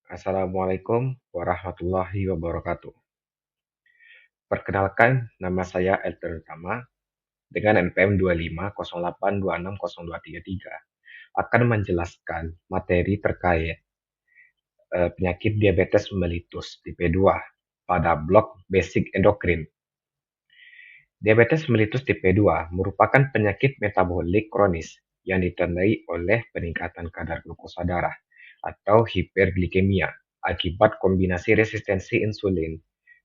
Assalamualaikum warahmatullahi wabarakatuh. Perkenalkan, nama saya Elton Utama dengan NPM 2508260233 akan menjelaskan materi terkait penyakit diabetes mellitus tipe 2 pada blok basic endokrin. Diabetes mellitus tipe 2 merupakan penyakit metabolik kronis yang ditandai oleh peningkatan kadar glukosa darah atau hiperglikemia akibat kombinasi resistensi insulin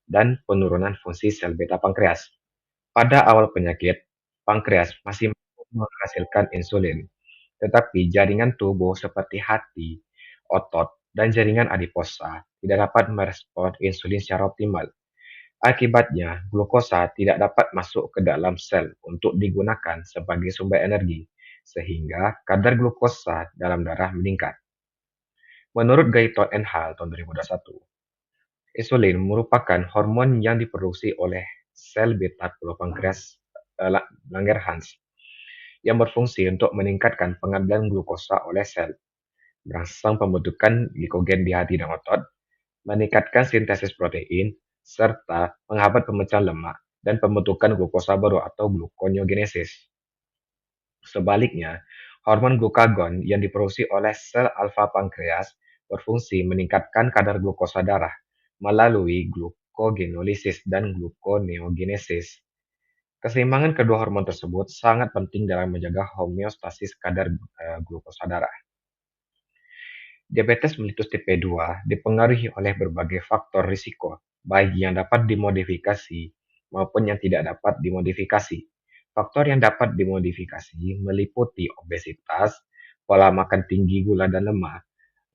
dan penurunan fungsi sel beta pankreas. Pada awal penyakit, pankreas masih mampu menghasilkan insulin, tetapi jaringan tubuh seperti hati, otot, dan jaringan adiposa tidak dapat merespons insulin secara optimal. Akibatnya, glukosa tidak dapat masuk ke dalam sel untuk digunakan sebagai sumber energi, sehingga kadar glukosa dalam darah meningkat. Menurut Guyton and Hall tahun 2021, insulin merupakan hormon yang diproduksi oleh sel beta pankreas Langerhans yang berfungsi untuk meningkatkan pengambilan glukosa oleh sel, merangsang pembentukan glikogen di hati dan otot, meningkatkan sintesis protein, serta menghambat pemecahan lemak dan pembentukan glukosa baru atau gluconeogenesis. Sebaliknya, hormon glukagon yang diproduksi oleh sel alfa pankreas berfungsi meningkatkan kadar glukosa darah melalui glucogenolisis dan gluconeogenesis. Keseimbangan kedua hormon tersebut sangat penting dalam menjaga homeostasis kadar glukosa darah. Diabetes mellitus tipe 2 dipengaruhi oleh berbagai faktor risiko, baik yang dapat dimodifikasi maupun yang tidak dapat dimodifikasi. Faktor yang dapat dimodifikasi meliputi obesitas, pola makan tinggi gula dan lemak,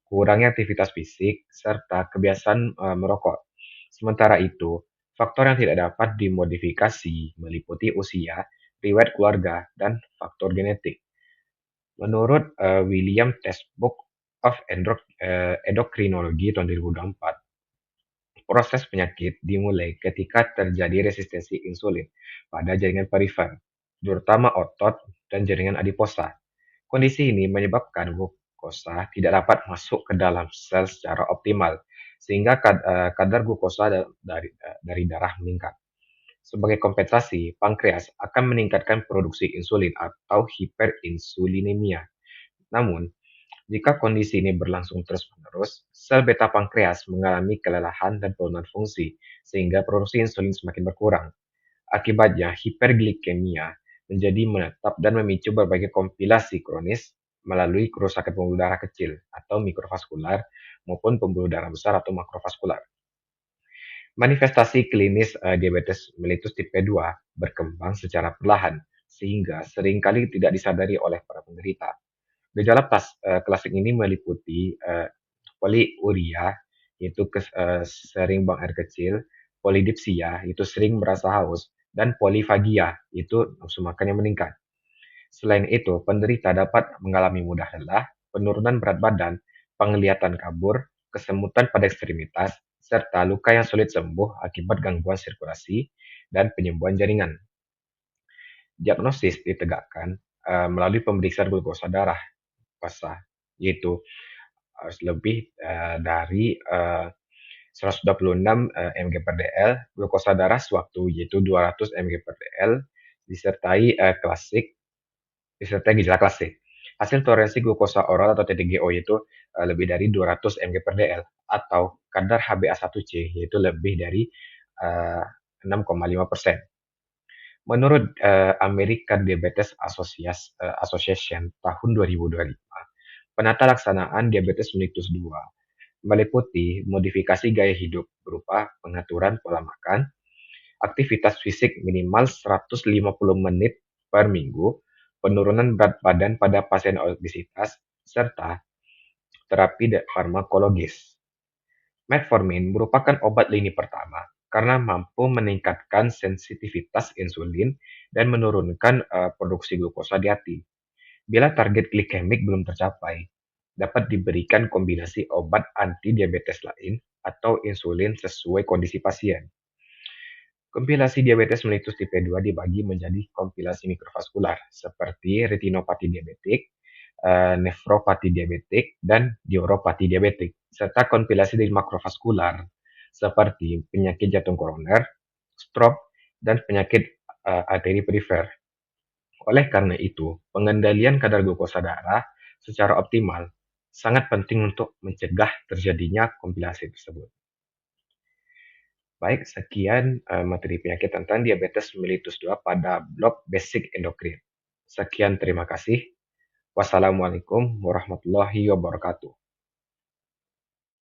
kurangnya aktivitas fisik, serta kebiasaan merokok. Sementara itu, faktor yang tidak dapat dimodifikasi meliputi usia, riwayat keluarga, dan faktor genetik. Menurut William Test Book of Endocrinology tahun 2024, proses penyakit dimulai ketika terjadi resistensi insulin pada jaringan perifer, terutama otot dan jaringan adiposa. Kondisi ini menyebabkan glukosa tidak dapat masuk ke dalam sel secara optimal, sehingga kadar glukosa dari darah meningkat. Sebagai kompensasi, pankreas akan meningkatkan produksi insulin atau hiperinsulinemia. Namun, jika kondisi ini berlangsung terus-menerus, sel beta pankreas mengalami kelelahan dan penurunan fungsi, sehingga produksi insulin semakin berkurang. Akibatnya, hiperglikemia menjadi menetap dan memicu berbagai komplikasi kronis melalui kerusakan pembuluh darah kecil atau mikrovaskular maupun pembuluh darah besar atau makrovaskular. Manifestasi klinis diabetes mellitus tipe 2 berkembang secara perlahan sehingga seringkali tidak disadari oleh para penderita. Gejala klasik ini meliputi poliuria, yaitu sering buang air kecil, polidipsia, yaitu sering merasa haus, dan polifagia, yaitu nafsu makan yang meningkat. Selain itu, penderita dapat mengalami mudah lelah, penurunan berat badan, penglihatan kabur, kesemutan pada ekstremitas, serta luka yang sulit sembuh akibat gangguan sirkulasi dan penyembuhan jaringan. Diagnosis ditegakkan melalui pemeriksaan glukosa darah pasah, yaitu harus lebih dari 126 mg per dl, glukosa darah sewaktu yaitu 200 mg per dl, disertai gejala klasik. Hasil toleransi glukosa oral atau TTGO yaitu lebih dari 200 mg per dl atau kadar HbA1c yaitu lebih dari 6,5%. Menurut American Diabetes Association tahun 2025, penata laksanaan diabetes mellitus 2 meliputi modifikasi gaya hidup berupa pengaturan pola makan, aktivitas fisik minimal 150 menit per minggu, penurunan berat badan pada pasien obesitas, serta terapi farmakologis. Metformin merupakan obat lini pertama karena mampu meningkatkan sensitivitas insulin dan menurunkan produksi glukosa di hati. Bila target glikemik belum tercapai, dapat diberikan kombinasi obat anti-diabetes lain atau insulin sesuai kondisi pasien. Kompilasi diabetes mellitus tipe 2 dibagi menjadi kompilasi mikrovaskular seperti retinopati diabetik, nefropati diabetik, dan neuropati diabetik, serta kompilasi dari makrovaskular seperti penyakit jantung koroner, stroke, dan penyakit arteri perifer. Oleh karena itu, pengendalian kadar glukosa darah secara optimal sangat penting untuk mencegah terjadinya komplikasi tersebut. Baik, sekian materi penyakit tentang diabetes mellitus 2 pada blog Basic Endocrine. Sekian, terima kasih. Wassalamualaikum warahmatullahi wabarakatuh.